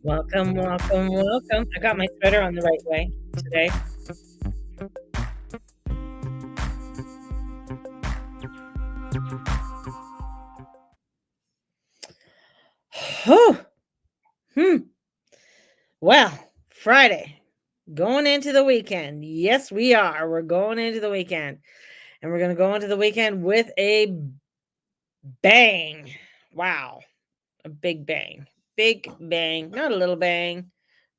Welcome, welcome, welcome. I got my sweater on the right way today. Whew. Hmm. Well, Friday, going into the weekend. Yes, we are. We're going into the weekend. And we're going to go into the weekend with a bang. Wow. A big bang. Big bang. Not a little bang.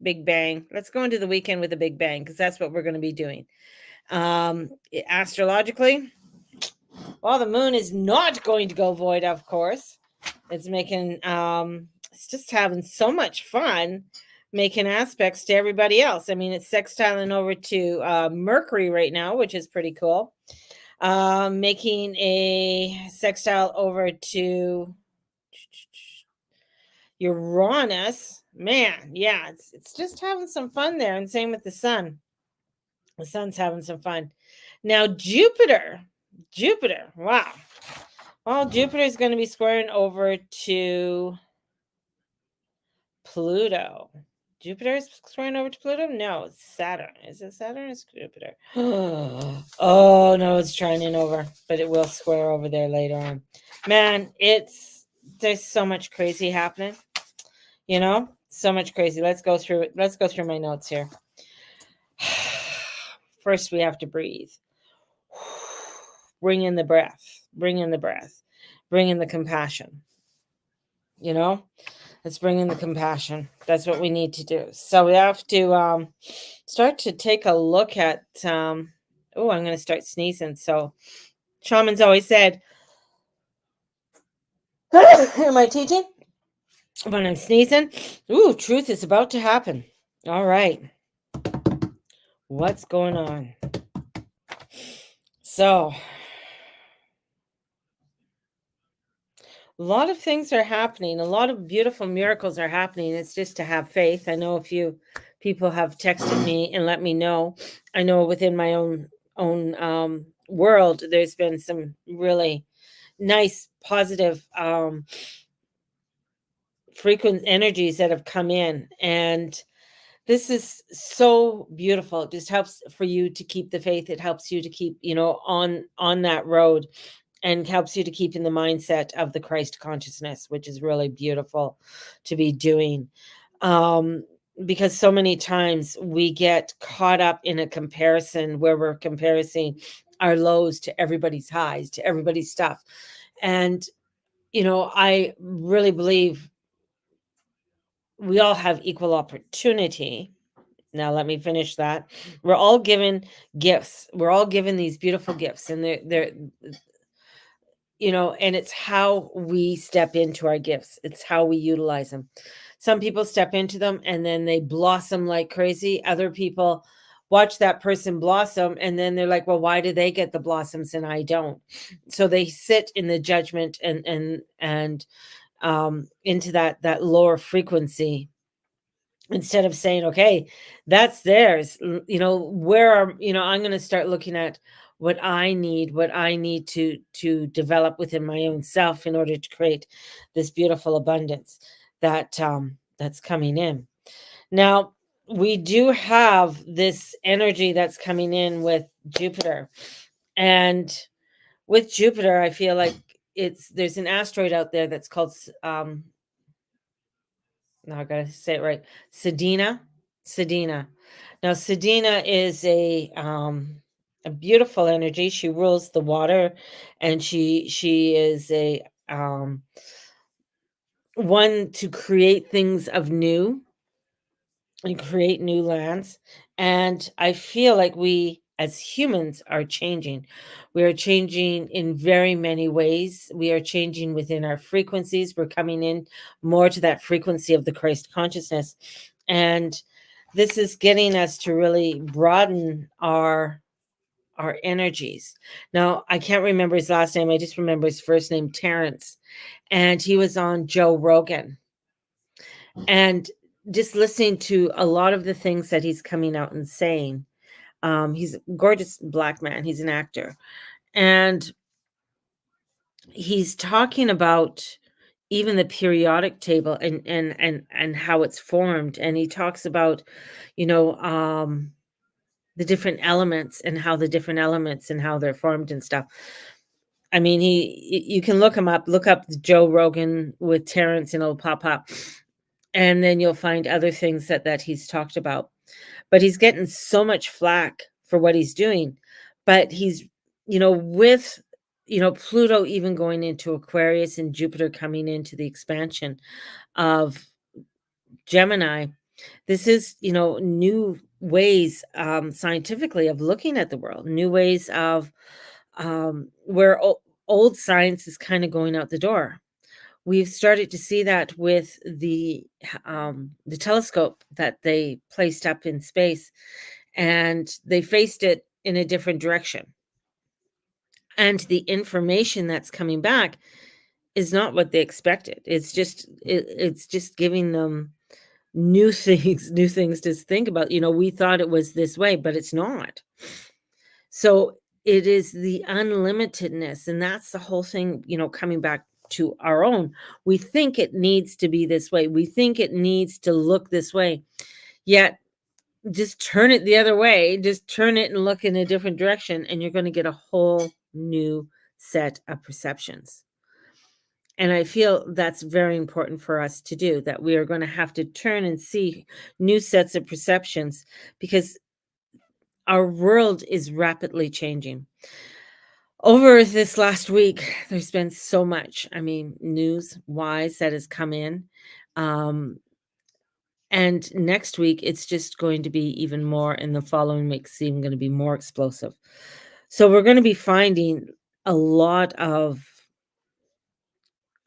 Big bang. Let's go into the weekend with a big bang because that's what we're going to be doing. Astrologically, well, the moon is not going to go void, of course. It's just having so much fun making aspects to everybody else. I mean, it's sextiling over to Mercury right now, which is pretty cool. Making a sextile over to Uranus. Man, yeah, it's just having some fun there. And same with the sun. The sun's having some fun. Now, Jupiter. Wow. Well, Jupiter is going to be squaring over to Pluto. Jupiter is squaring over to Pluto? No, it's Saturn. Is it Saturn? It's Jupiter. Oh, no, it's trining over, but it will square over there later on. Man, there's so much crazy happening. So much crazy. Let's go through it. Let's go through my notes here. First, we have to breathe. Bring in the breath. Bring in the breath. Bring in the compassion. Let's bring in the compassion. That's what we need to do. So we have to start to take a look at I'm going to start sneezing. So shamans always said, am I teaching? When I'm sneezing, truth is about to happen. All right. What's going on? So a lot of things are happening. A lot of beautiful miracles are happening. It's just to have faith. I know a few people have texted me and let me know. I know within my own world, there's been some really nice, positive frequent energies that have come in. And this is so beautiful. It just helps for you to keep the faith. It helps you to keep, on that road, and helps you to keep in the mindset of the Christ consciousness, which is really beautiful to be doing. Because so many times we get caught up in a comparison where we're comparing our lows to everybody's highs, to everybody's stuff. And, I really believe we all have equal opportunity. Now, let me finish that. We're all given gifts. We're all given these beautiful gifts, and they're and it's how we step into our gifts. It's how we utilize them. Some people step into them and then they blossom like crazy. Other people watch that person blossom and then they're like, well, why do they get the blossoms and I don't? So they sit in the judgment and into that lower frequency, instead of saying, okay, that's theirs. I'm going to start looking at what I need to develop within my own self in order to create this beautiful abundance that's coming in. Now, we do have this energy that's coming in with Jupiter. And with Jupiter, I feel like there's an asteroid out there that's called now I gotta say it right. Sedina. Sedina. Now Sedina is a beautiful energy. She rules the water, and she is a one to create things of new and create new lands. And I feel like we as humans are changing. We are changing in very many ways. We are changing within our frequencies. We're coming in more to that frequency of the Christ consciousness. And this is getting us to really broaden our energies. Now, I can't remember his last name. I just remember his first name, Terrence. And he was on Joe Rogan. And just listening to a lot of the things that he's coming out and saying. He's a gorgeous Black man. He's an actor. And he's talking about even the periodic table and how it's formed, and he talks about, you know, the different elements and how the different elements and how they're formed and stuff. I mean, you can look him up, look up Joe Rogan with Terrence, and it'll pop up, and then you'll find other things that he's talked about. But he's getting so much flack for what he's doing, but he's, with, Pluto even going into Aquarius and Jupiter coming into the expansion of Gemini. This is, new ways, scientifically, of looking at the world, new ways of, where old science is kind of going out the door. We've started to see that with the telescope that they placed up in space, and they faced it in a different direction. And the information that's coming back is not what they expected. It's just giving them new things, new things to think about. We thought it was this way, but it's not. So it is the unlimitedness, and that's the whole thing, coming back to our own. We think it needs to be this way. We think it needs to look this way. Yet just turn it the other way, just turn it and look in a different direction, and you're going to get a whole new set of perceptions. And I feel that's very important for us to do, that we are going to have to turn and see new sets of perceptions, because our world is rapidly changing. Over this last week, there's been so much, I mean, news wise, that has come in. Um, and next week, it's just going to be even more, and the following week's even going to be more explosive. So we're going to be finding a lot of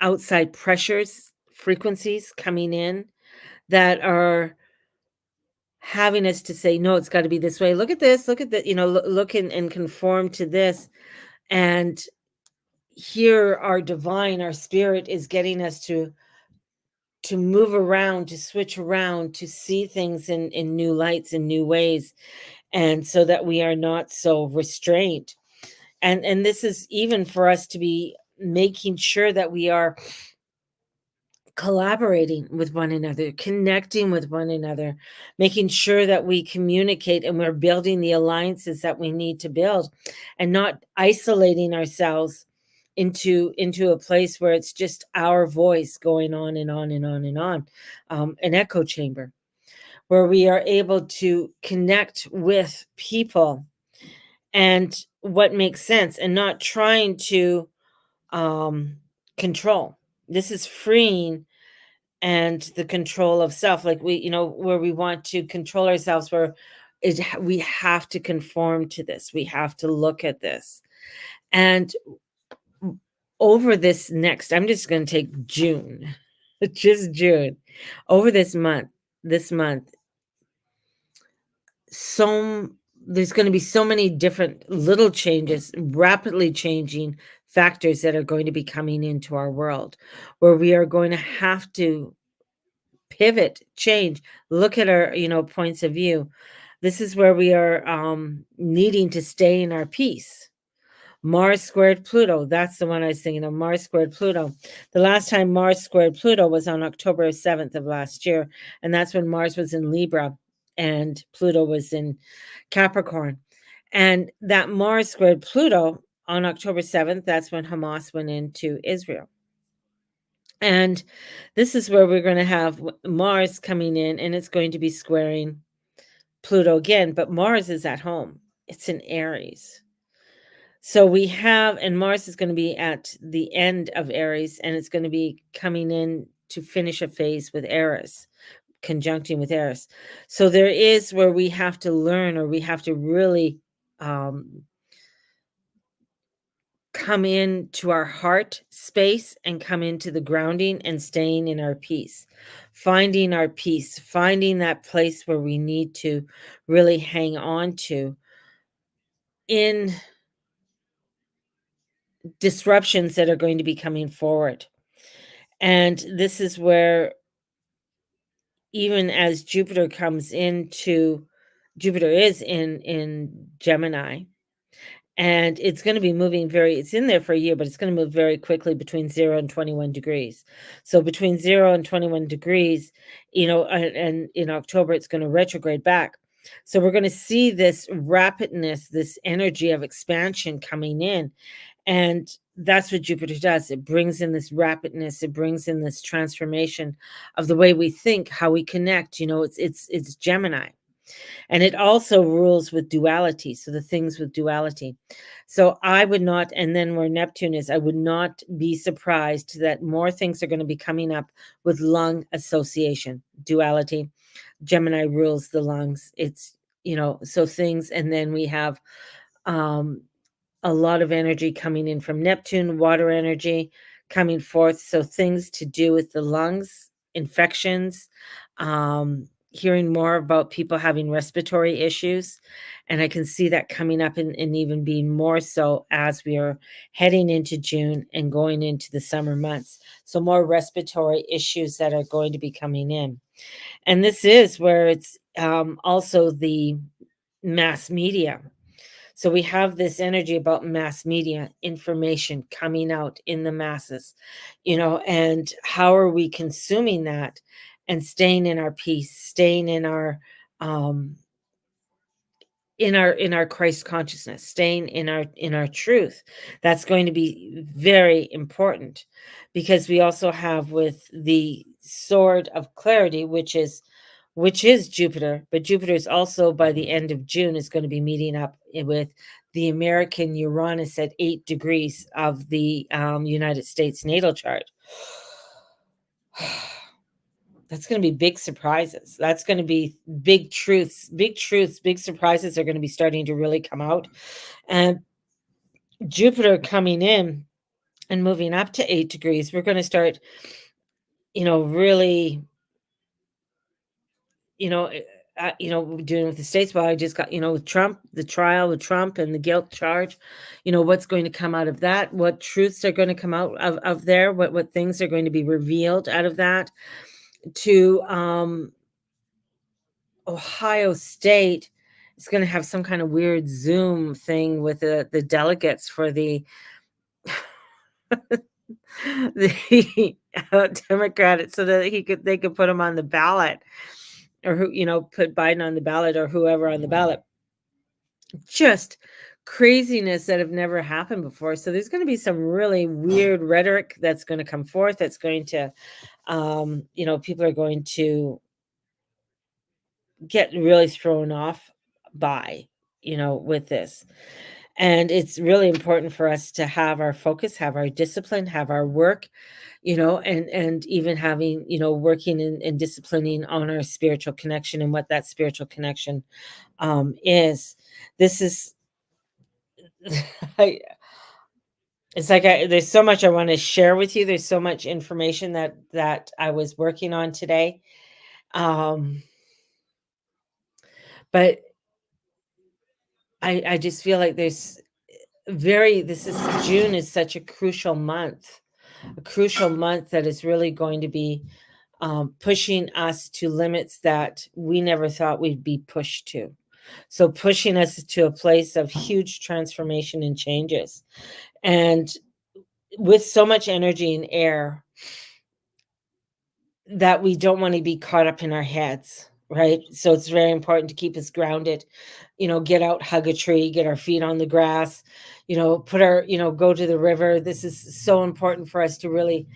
outside pressures, frequencies coming in that are having us to say, no, it's got to be this way. Look at this, look at that, look and conform to this. And here our divine, our spirit is getting us to move around, to switch around, to see things in new lights and new ways, and so that we are not so restrained. And this is even for us to be making sure that we are collaborating with one another, connecting with one another, making sure that we communicate and we're building the alliances that we need to build, and not isolating ourselves into a place where it's just our voice going on and on and on and on, an echo chamber where we are able to connect with people and what makes sense, and not trying to um, control. This is freeing, and the control of self, like where we want to control ourselves, where we have to conform to this, we have to look at this. And over this next, I'm just going to take June, just June, over this month, so there's going to be so many different little changes, rapidly changing factors that are going to be coming into our world, where we are going to have to pivot, change, look at our, points of view. This is where we are needing to stay in our peace. Mars squared Pluto. That's the one I was thinking of. Mars squared Pluto. The last time Mars squared Pluto was on October 7th of last year. And that's when Mars was in Libra and Pluto was in Capricorn. And that Mars squared Pluto on October 7th, that's when Hamas went into Israel. And this is where we're going to have Mars coming in, and it's going to be squaring Pluto again. But Mars is at home, it's in Aries. So we have, and Mars is going to be at the end of Aries, and it's going to be coming in to finish a phase with Eris, conjuncting with Eris. So there is where we have to learn, or we have to really come into our heart space and come into the grounding and staying in our peace, finding our peace, finding that place where we need to really hang on to in disruptions that are going to be coming forward. And this is where, even as Jupiter is in Gemini, and it's going to be moving it's in there for a year, but it's going to move very quickly between 0 and 21 degrees. So between 0 and 21 degrees, and in October it's going to retrograde back. So we're going to see this rapidness, this energy of expansion coming in. And that's what Jupiter does. It brings in this rapidness, it brings in this transformation of the way we think, how we connect. It's Gemini. And it also rules with duality, so the things with duality. So I would not, and then where Neptune is, I would not be surprised that more things are going to be coming up with lung association, duality. Gemini rules the lungs. It's, so things, and then we have a lot of energy coming in from Neptune, water energy coming forth. So things to do with the lungs, infections, hearing more about people having respiratory issues. And I can see that coming up and even being more so as we are heading into June and going into the summer months. So more respiratory issues that are going to be coming in. And this is where it's also the mass media. So we have this energy about mass media, information coming out in the masses, and how are we consuming that and staying in our peace, staying um in our Christ consciousness, staying in our truth. That's going to be very important, because we also have with the sword of clarity, which is Jupiter, but Jupiter is also by the end of June is going to be meeting up with the American Uranus at 8 degrees of the United States natal chart. That's going to be big surprises. That's going to be big truths, big surprises are going to be starting to really come out. And Jupiter coming in and moving up to 8 degrees, we're going to start, really, you know, doing with the states. Well, I just got, with Trump, the trial with Trump and the guilt charge, what's going to come out of that, what truths are going to come out of there, what things are going to be revealed out of that. To Ohio State is going to have some kind of weird Zoom thing with the delegates for the the Democrat, so that they could put him on the ballot, or put Biden on the ballot, or whoever on the ballot. Just craziness that have never happened before. So there's going to be some really weird rhetoric that's going to come forth. That's going to, people are going to get really thrown off by, with this. And it's really important for us to have our focus, have our discipline, have our work, and even having, working and disciplining on our spiritual connection and what that spiritual connection is. This is, I, it's like there's so much I want to share with you. There's so much information that I was working on today. Um, but I just feel like June is such a crucial month that is really going to be pushing us to limits that we never thought we'd be pushed to. So pushing us to a place of huge transformation and changes. And with so much energy in air, that we don't want to be caught up in our heads, right? So it's very important to keep us grounded, get out, hug a tree, get our feet on the grass, put our, go to the river. This is so important for us to really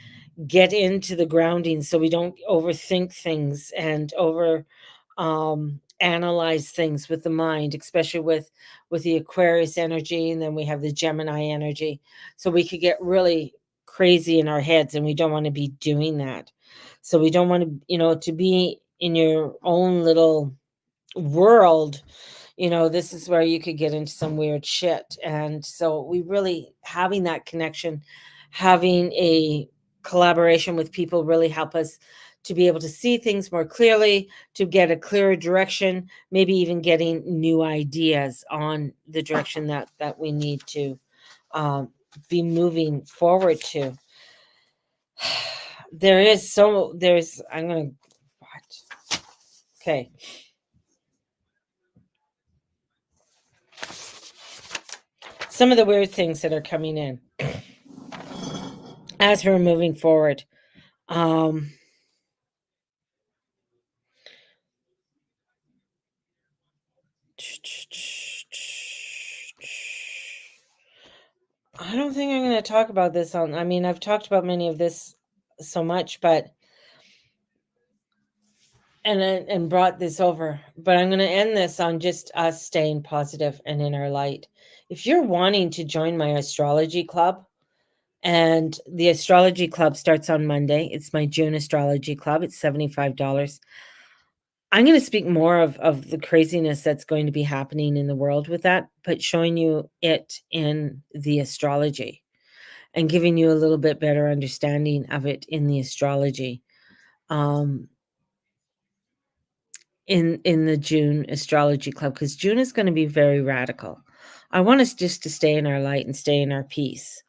get into the grounding, so we don't overthink things and over analyze things with the mind, especially with the Aquarius energy, and then we have the Gemini energy. So we could get really crazy in our heads, and we don't want to be doing that. So we don't want to, to be in your own little world. This is where you could get into some weird shit. And so we really having that connection, having a collaboration with people really help us to be able to see things more clearly, to get a clearer direction, maybe even getting new ideas on the direction that we need to be moving forward to. I'm gonna what? Okay. some of the weird things that are coming in as we're moving forward. Um, I don't think I'm going to talk about this on. I mean, I've talked about many of this so much, but and brought this over, but I'm going to end this on just us staying positive and in our light. If you're wanting to join my astrology club, and the astrology club starts on Monday, it's my June astrology club. It's $75. I'm going to speak more of the craziness that's going to be happening in the world with that, but showing you it in the astrology and giving you a little bit better understanding of it in the astrology. Um, in the June astrology club, because June is going to be very radical. I want us just to stay in our light and stay in our peace.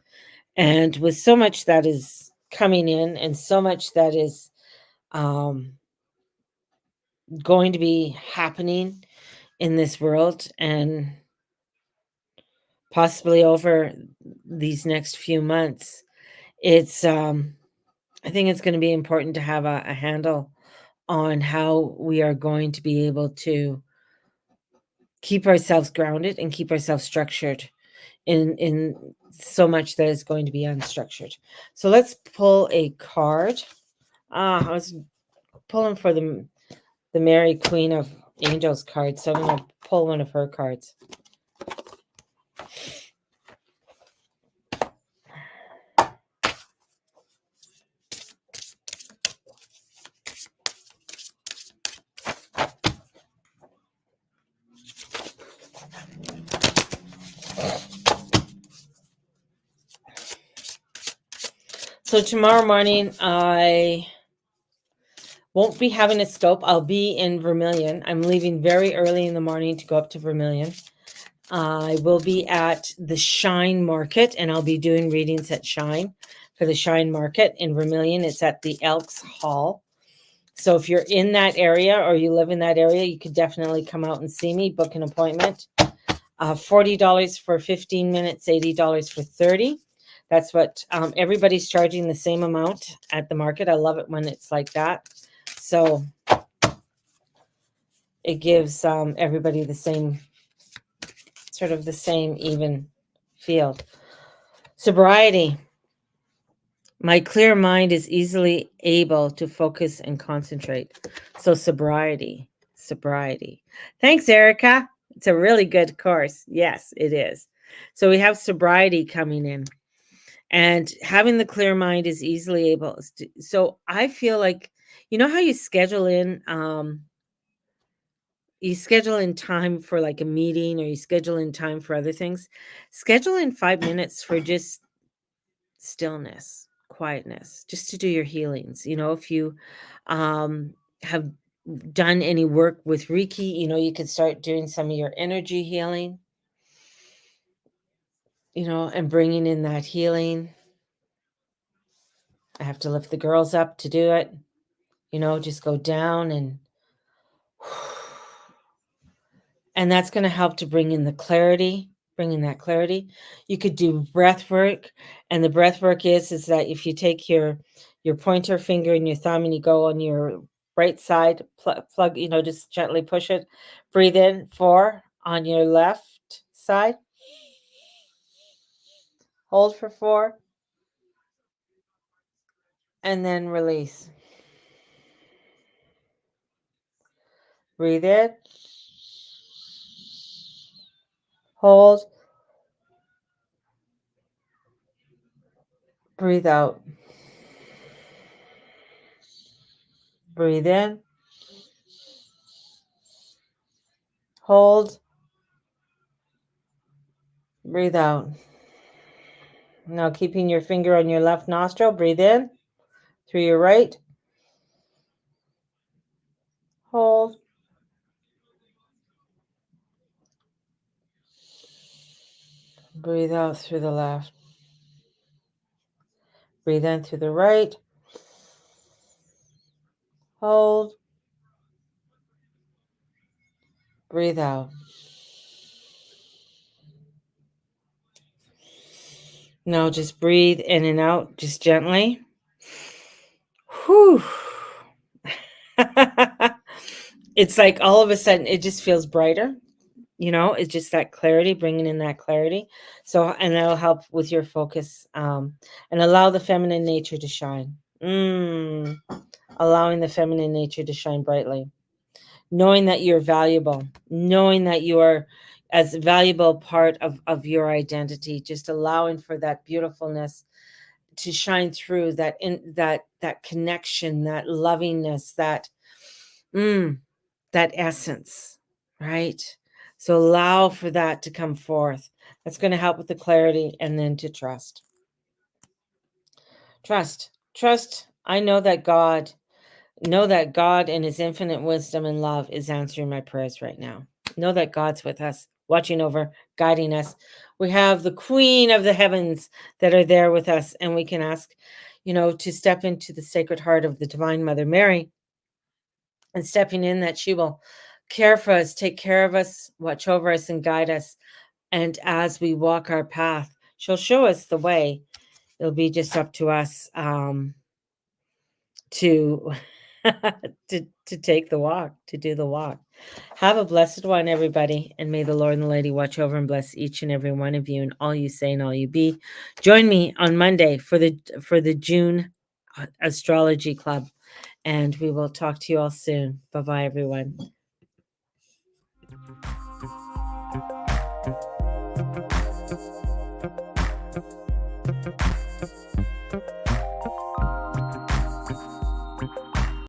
And with so much that is coming in and so much that is um, going to be happening in this world and possibly over these next few months, it's I think it's going to be important to have a handle on how we are going to be able to keep ourselves grounded and keep ourselves structured in so much that is going to be unstructured. So let's pull a card. I was pulling for the Mary Queen of Angels card, so I'm going to pull one of her cards. So tomorrow morning, I won't be having a scope. I'll be in Vermilion. I'm leaving very early in the morning to go up to Vermilion. I will be at the Shine Market, and I'll be doing readings at Shine for the Shine Market in Vermilion. It's at the Elks Hall. So if you're in that area or you live in that area, you could definitely come out and see me, book an appointment. $40 for 15 minutes, $80 for 30. That's what everybody's charging the same amount at the market. I love it when it's like that. So it gives everybody the same, sort of the same even field. Sobriety. My clear mind is easily able to focus and concentrate. So sobriety. Thanks, Erica. It's a really good course. Yes, it is. So we have sobriety coming in. And having the clear mind is easily able. So I feel like, you know how you schedule in time for like a meeting, or you schedule in time for other things. Schedule in 5 minutes for just stillness, quietness, just to do your healings. If you have done any work with Reiki, you could start doing some of your energy healing, and bringing in that healing. I have to lift the girls up to do it, just go down and that's going to help to bring in that clarity. You could do breath work, and the breath work is that if you take your pointer finger and your thumb and you go on your right side, plug, just gently push it, breathe in 4 on your left side, hold for 4, and then release. Breathe in, hold, breathe out. Breathe in, hold, breathe out. Now keeping your finger on your left nostril, breathe in through your right, hold, breathe out through the left. Breathe in through the right, hold, breathe out. Now just breathe in and out, just gently. Whew. It's like all of a sudden it just feels brighter. It's just that clarity, bringing in that clarity. So, and that'll help with your focus, and allow the feminine nature to shine. Allowing the feminine nature to shine brightly. Knowing that you're valuable, knowing that you are as valuable part of your identity, just allowing for that beautifulness to shine through, that connection, that lovingness, that essence, right? So allow for that to come forth. That's going to help with the clarity, and then to trust. Trust. I know that God in his infinite wisdom and love is answering my prayers right now. Know that God's with us, watching over, guiding us. We have the Queen of the heavens that are there with us, and we can ask, to step into the sacred heart of the Divine Mother Mary, and stepping in that she will care for us, take care of us, watch over us, and guide us. And as we walk our path, she'll show us the way. It'll be just up to us, to to take the walk, to do the walk. Have a blessed one, everybody, and may the Lord and the Lady watch over and bless each and every one of you, and all you say and all you be. Join me on Monday for the June Astrology Club, and we will talk to you all soon. Bye bye, everyone.